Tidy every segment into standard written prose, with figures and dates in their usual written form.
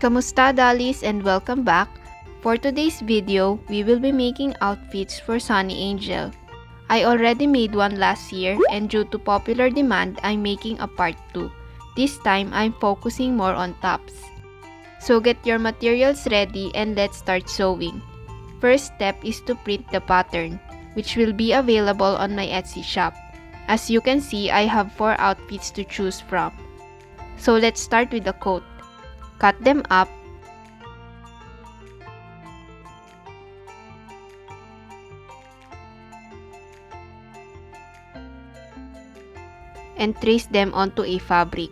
Kamusta Dollies and welcome back. For today's video, we will be making outfits for Sunny Angel. I already made one last year and due to popular demand, I'm making a part 2. This time, I'm focusing more on tops. So get your materials ready and let's start sewing. First step is to print the pattern, which will be available on my Etsy shop. As you can see, I have 4 outfits to choose from. So let's start with the coat. Cut them up and trace them onto a fabric.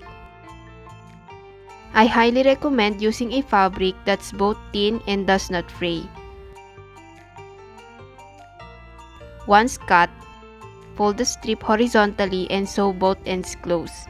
I highly recommend using a fabric that's both thin and does not fray. Once cut, fold the strip horizontally and sew both ends close.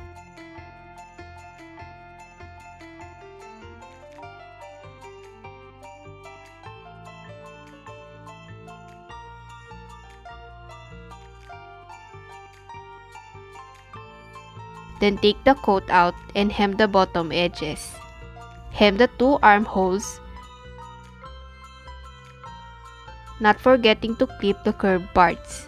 Then take the coat out and hem the bottom edges. Hem the 2 armholes, not forgetting to clip the curved parts.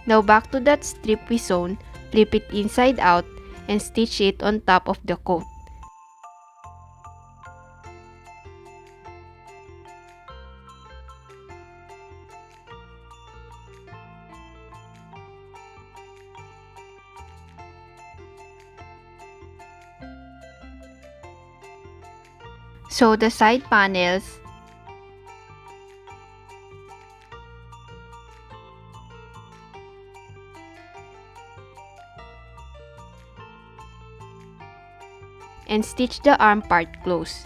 Now back to that strip we sewn, flip it inside out and stitch it on top of the coat. Sew the side panels and stitch the arm part close.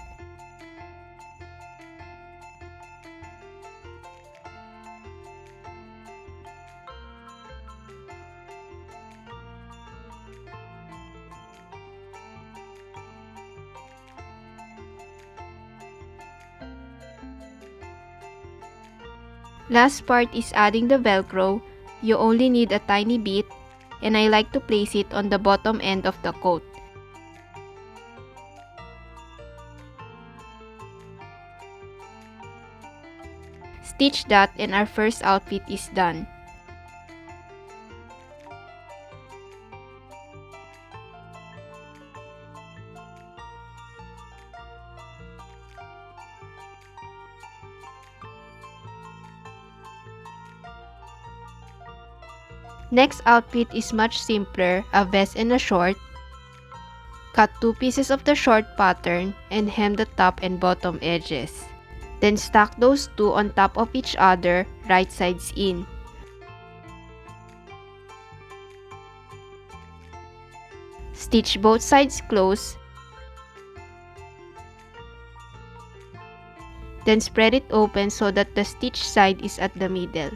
Last part is adding the Velcro. You only need a tiny bit and I like to place it on the bottom end of the coat. Stitch that and our first outfit is done. Next outfit is much simpler, a vest and a short. Cut 2 pieces of the short pattern and hem the top and bottom edges. Then stack those 2 on top of each other, right sides in. Stitch both sides close. Then spread it open so that the stitch side is at the middle.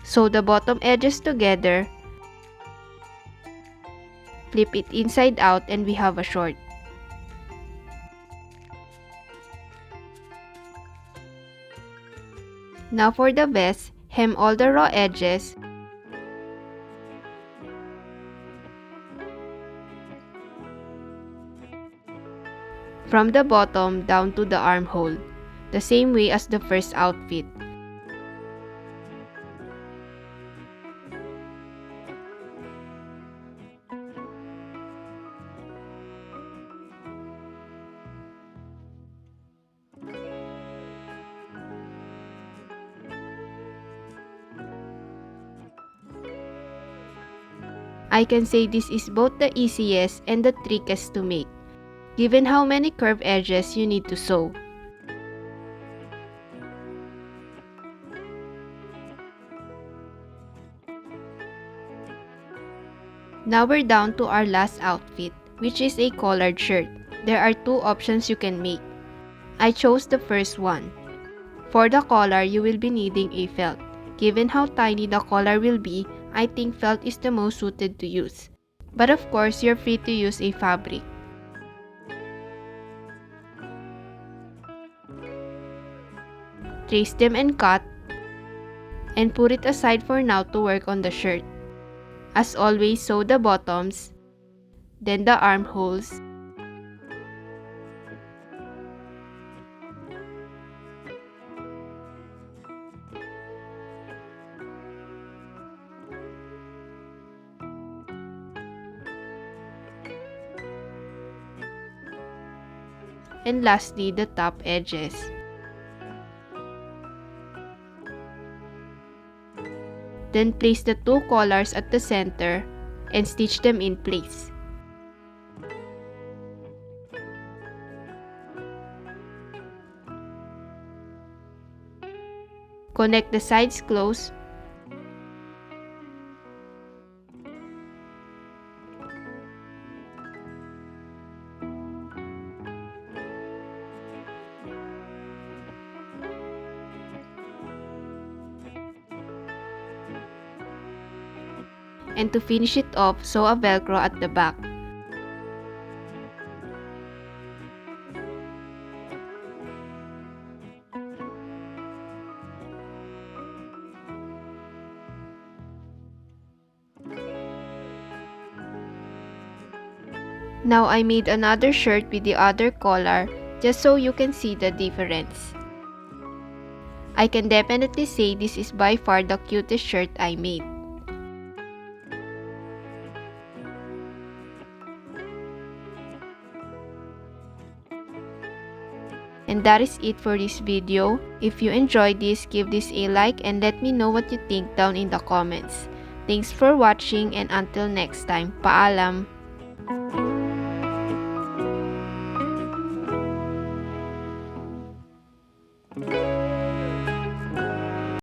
Sew the bottom edges together. Flip it inside out and we have a short. Now for the vest, hem all the raw edges. From the bottom down to the armhole, the same way as the first outfit. I can say this is both the easiest and the trickiest to make, given how many curved edges you need to sew. Now we're down to our last outfit, which is a collared shirt. There are 2 options you can make. I chose the first one. For the collar, you will be needing a felt. Given how tiny the collar will be, I think felt is the most suited to use. But of course, you're free to use a fabric. Trace them and cut, and put it aside for now to work on the shirt. As always, sew the bottoms, then the armholes, and lastly the top edges. Then place the two collars at the center and stitch them in place. Connect the sides close. And to finish it off, sew a velcro at the back. Now I made another shirt with the other collar just so you can see the difference. I can definitely say this is by far the cutest shirt I made. And that is it for this video. If you enjoyed this, give this a like and let me know what you think down in the comments. Thanks for watching and until next time, paalam!